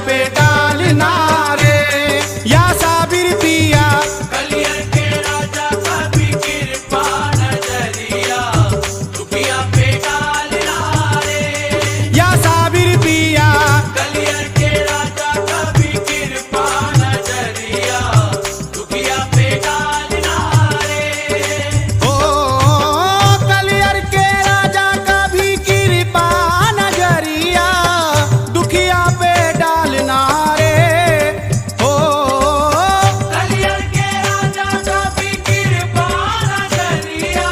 पे डालना रे या साबिर पिया। कलियर के राजा कभी कृपा नजरिया दुखिया पे डालना रे या साबिर पिया। कलियर के राजा कभी कृपा नजरिया दुखिया पे डालना रे ओ कलियर के राजा का भी कृपा नजरिया दुखिया पे डालना रे। ओ कलियर के राजा कभी कृपा नजरिया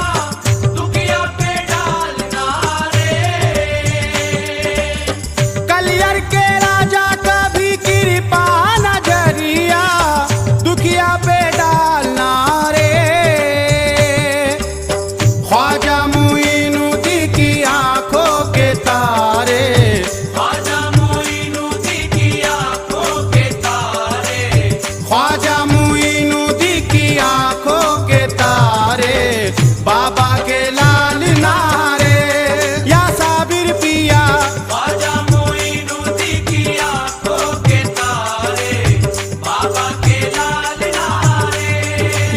दुखिया पे डालना रे कलियर के राजा का भी कृपा नजरिया दुखिया पे डालना रे। ख्वाजा मुइनुद्दीन की आंखों के तारे ख्वाजा मोइनुद्दीन की आंखों के तारे ख्वाजा मुइनुद्दीन की आंखों के तारे बाबा के लाल नारे या साबिर पिया। ख्वाजा मोइनुद्दीन की आंखों के तारे बाबा के लाल नारे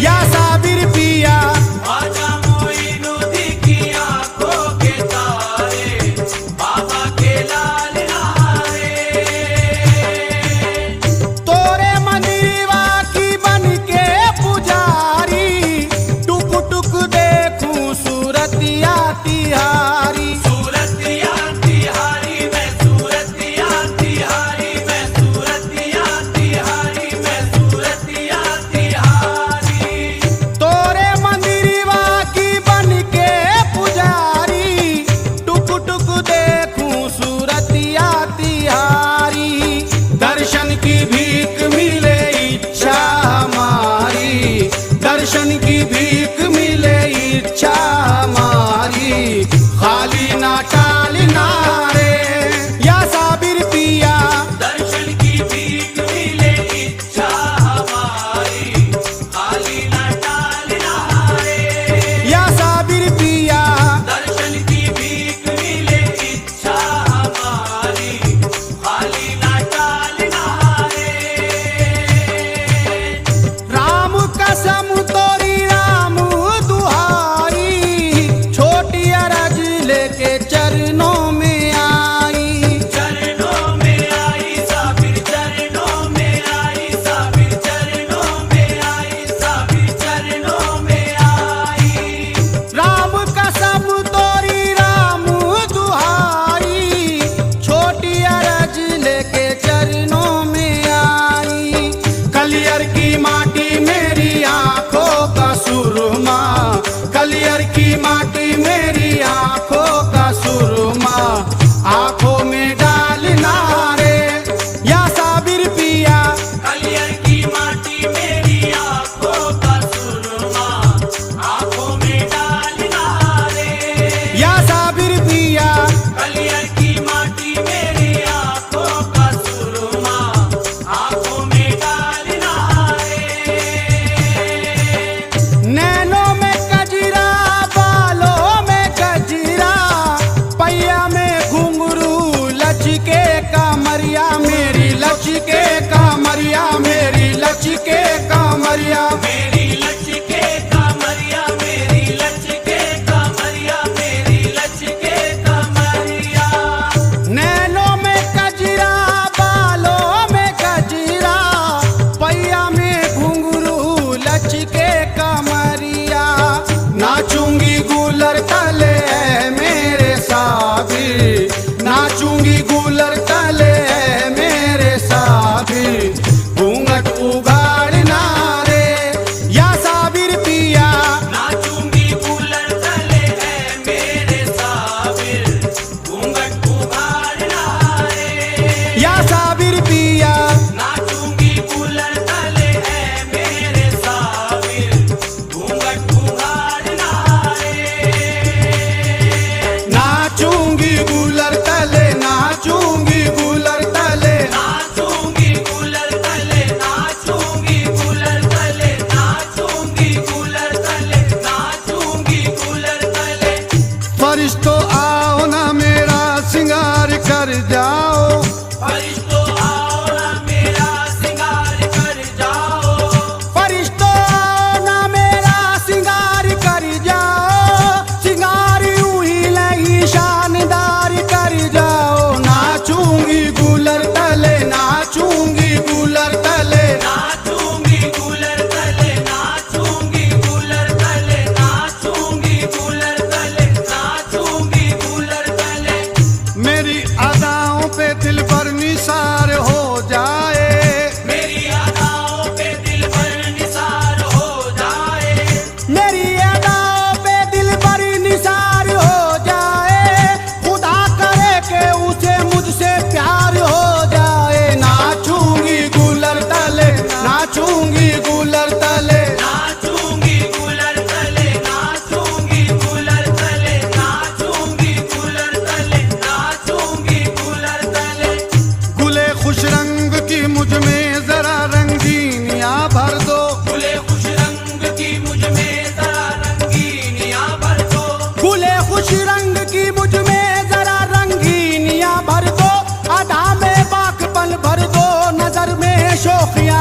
या साबिर पिया। ख्वाजा मोइनुद्दीन की आंखों के तारे बाबा के लाल नारे तोरे मंदिरवा की बन के पुजारी टुक टुक देखूं सूरतिया तिहारी। सूरतिया तिहारी मैं सूरतिया तिहारी मैं सूरतिया तिहारी मैं सूरतिया तिहारी तोरे मंदिरवा की बन के पुजारी टुक टुक देखूं सूरतिया तिहारी। दर्शन की भीख मिले इच्छा हमारी दर्शन की भीख मिले इच्छा हमारी खाली ना टालना रे या साबिर पिया। दर्शन की भीख मिले इच्छा हमारी खाली न टालना रे या साबिर पिया। दर्शन की भीख मिले इच्छा हमारी खाली न टालना रे राम कसम तोरी राम दुहारी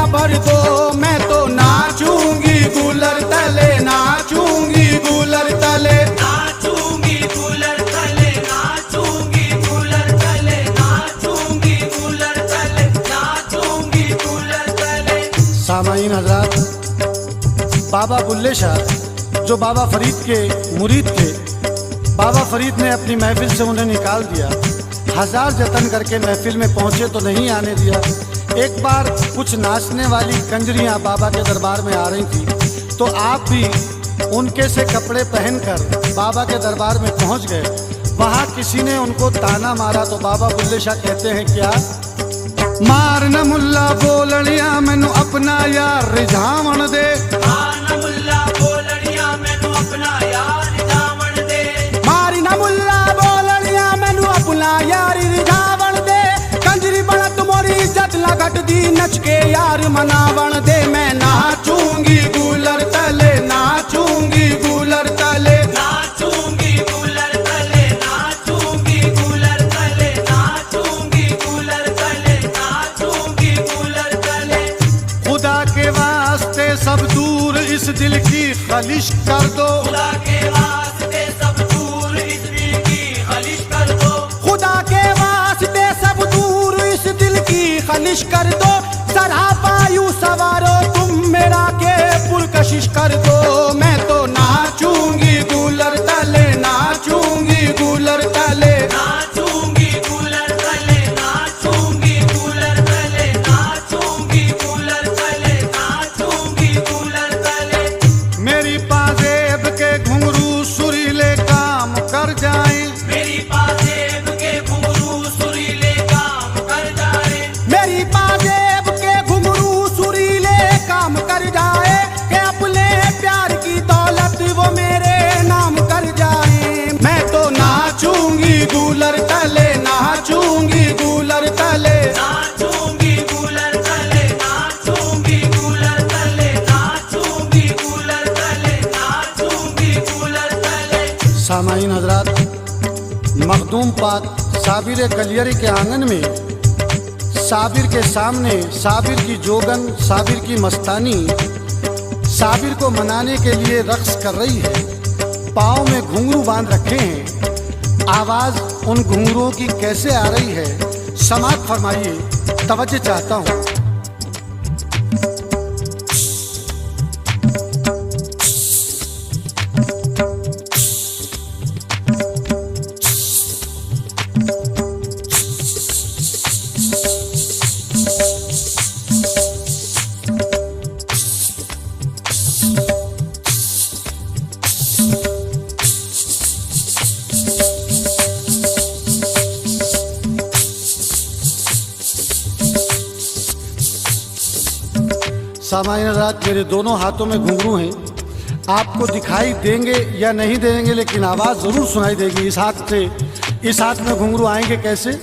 भर दो, मैं तो नाचूंगी कूलर तले, नाचूंगी कूलर तले। नाचूंगी कूलर तले, नाचूंगी कूलर तले, नाचूंगी कूलर तले, नाचूंगी कूलर तले। सामाईन हजरात, बाबा बुल्ले शाह जो बाबा फरीद के मुरीद थे, बाबा फरीद ने अपनी महफिल से उन्हें निकाल दिया। हजार जतन करके महफिल में पहुंचे तो नहीं आने दिया। एक बार कुछ नाचने वाली कंजरियां बाबा के दरबार में आ रही थी, तो आप भी उनके से कपड़े पहनकर बाबा के दरबार में पहुंच गए। वहां किसी ने उनको ताना मारा तो बाबा बुल्ले शाह कहते हैं क्या? मार न मुल्ला बोलड़िया मैनू अपना यार रिझावण दे, मार मुल्ला बोलड़िया मैनू अपना यार रिझावण दे, मारी न मुल्ला बोलड़िया मैनू अपना यार रिझावण दे। कंजरी बनत मोरी इज्जत ना घट दी, नच के यार मनावण दे। मैं नाचूंगी कूलर तले, नाचूंगी कूलर तले। नाचूंगी कूलर तले, नाचूंगी कूलर तले, नाचूंगी कूलर तले, नाचूंगी कूलर तले। खुदा के वास्ते सब दूर इस दिल की खलिश कर दो, खुदा के वास्ते सब दूर इस दिल की खलिश कर दो, खुदा के वास्ते सब दूर इस दिल की खलिश कर दो। सरापायु सवारो तुम मेरा के पुरकशिश कर दो। मैं तो नाचूंगी कूलर तले, नाचूंगी कूलर तले। नाचूंगी कूलर तले, नाचूंगी कूलर तले, नाचूंगी कूलर तले, नाचूंगी कूलर तले। मेरी पाजेब के घुंघरू सुरीले काम कर जाए, मेरी पाजेब के घुंघरू सुरीले काम कर जाए, मेरी पाजेब के घुंघरू सुरीले काम कर जाए। कि अपने प्यार की दौलत वो मेरे नाम कर जाए। मैं तो नाचूंगी कूलर तले, नाचूंगी कूलर तले। नाचूंगी कूलर तले, नाचूंगी कूलर तले, नाचूंगी कूलर तले, नाचूंगी कूलर तले। सामाईन हजरात, मखदूम पाक साबिर कलियरी के आंगन में साबिर के सामने साबिर की जोगन, साबिर की मस्तानी साबिर को मनाने के लिए रक्स कर रही है। पाँव में घुंघरू बांध रखे हैं। आवाज़ उन घुंघरुओं की कैसे आ रही है, समात फरमाइए, तवज्जो चाहता हूँ। सामान्य रात, मेरे दोनों हाथों में घुंघरू हैं। आपको दिखाई देंगे या नहीं देंगे, लेकिन आवाज़ ज़रूर सुनाई देगी। इस हाथ से इस हाथ में घुंघरू आएंगे कैसे?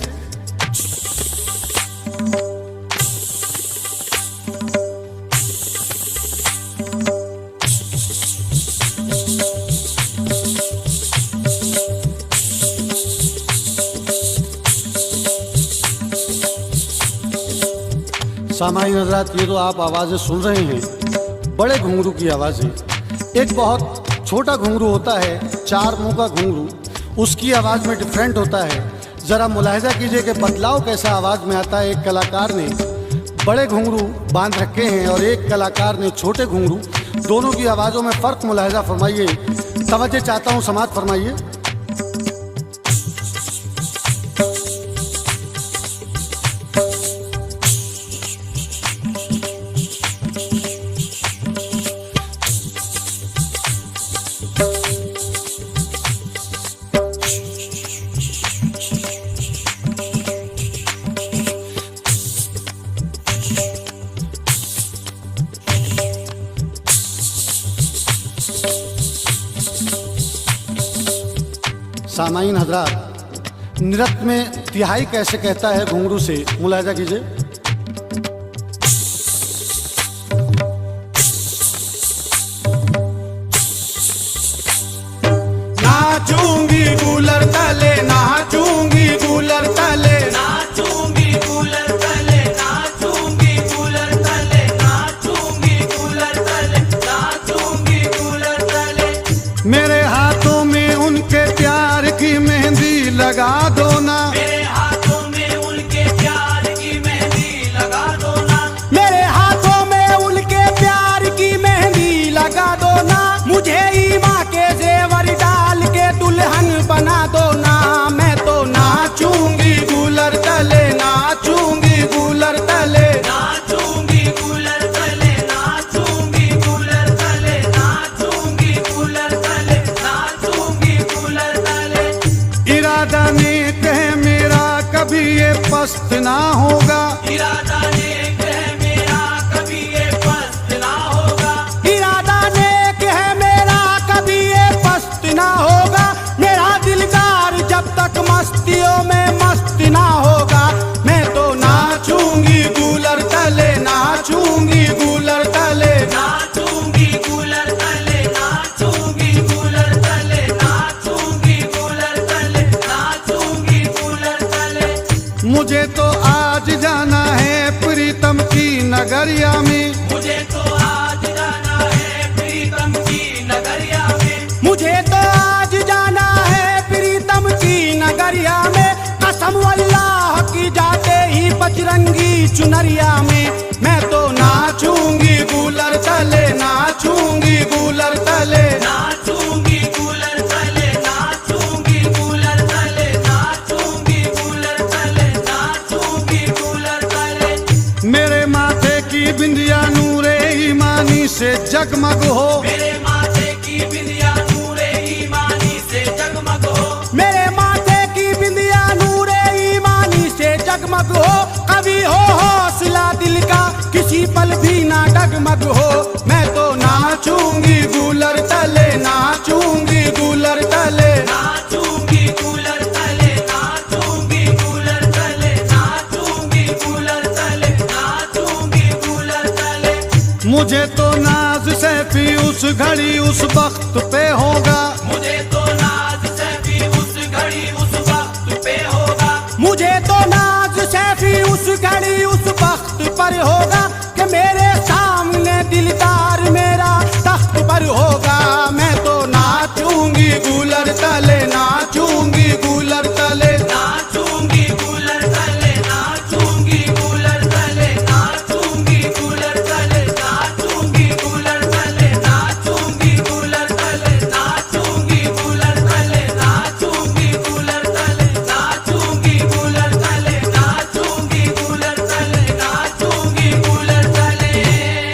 सामान्य हज़रात, ये तो आप आवाज़ें सुन रहे हैं, बड़े घुंघरू की आवाज़ें। एक बहुत छोटा घुंघरू होता है, 4 मुंह का घुंघरू, उसकी आवाज़ में डिफरेंट होता है। ज़रा मुलाहिजा कीजिए कि बदलाव कैसा आवाज़ में आता है। एक कलाकार ने बड़े घुंघरू बांध रखे हैं और एक कलाकार ने छोटे घुंघरू। दोनों की आवाज़ों में फ़र्क मुलाहिजा फरमाइए, तवज्जो चाहता हूँ, समात फरमाइए। सामाईन हजरात, नृत्य में तिहाई कैसे कहता है घुंघरू से, मुलाहिजा कीजिए। नाचूंगी कूलर तले, नाचूंगी कूलर तले। नाचूंगी कूलर तले, नाचूंगी कूलर तले, मेरे हाथों में उनके प्यार की मेहंदी लगा दो ना, मेरे हाथों में उनके प्यार की मेहंदी लगा दो ना, मेरे हाथों में उनके प्यार की मेहंदी लगा दो ना, मुझे ईमा के जेवर डाल के दुल्हन बना दो ना। मैं तो नाचूंगी गूलर तले, नाचूंगी गूलर तले, नाचूंगी कूलर तले, नाचूंगी कूलर तले, नाचूंगी कूलर तले, नाचूंगी कूलर तले। इरादा नेक है मेरा कभी ये पस्त ना होगा, इरादा नेक है मेरा कभी ये पस्त ना होगा, इरादा नेक है मेरा कभी ये पस्त ना होगा, मेरा दिलदार जब तक मस्तियों में मस्त ना होगा। मैं तो नाचूंगी गूलर तले, नाचूंगी गूलर तले, नाचूंगी कूलर तले, नाचूंगी कूलर तले, नाचूंगी कूलर तले, नाचूंगी कूलर तले। मुझे तो आज जाना है प्रीतम की नगरिया में, मुझे तो आज जाना है प्रीतम की नगरिया में, मुझे तो आज जाना है प्रीतम की नगरिया में, कसम अल्लाह की जाते ही बजरंगी चुनरिया में। मैं तो नाचूंगी गूलर तले, नाचूंगी गूलर तले, नाचूंगी कूलर तले, नाचूंगी कूलर तले, नाचूंगी कूलर तले, नाचूंगी कूलर तले। मेरे माथे की बिंदिया नूरे ईमानी से जगमग हो, मेरे माथे की बिंदिया नूरे ईमानी से जगमग हो, मेरे माथे की बिंदिया नूरे ईमानी से जगमग हो, कभी हो हौसला दिल का किसी पल भी ना डगमग हो। मैं तो नाचूंगी गूलर तले, नाचूंगी गूलर तले, नाचूंगी कूलर तले, नाचूंगी कूलर तले, नाचूंगी कूलर तले, नाचूंगी कूलर तले। मुझे तो नाज सैफी उस घड़ी उस वक्त पे होगा, मुझे तो नाज सैफी उस घड़ी उस वक्त पे होगा, मुझे तो नाज सैफी उस घड़ी उस वक्त पर होगा, कि मेरे सामने दिलदार मेरा तख्त पर होगा।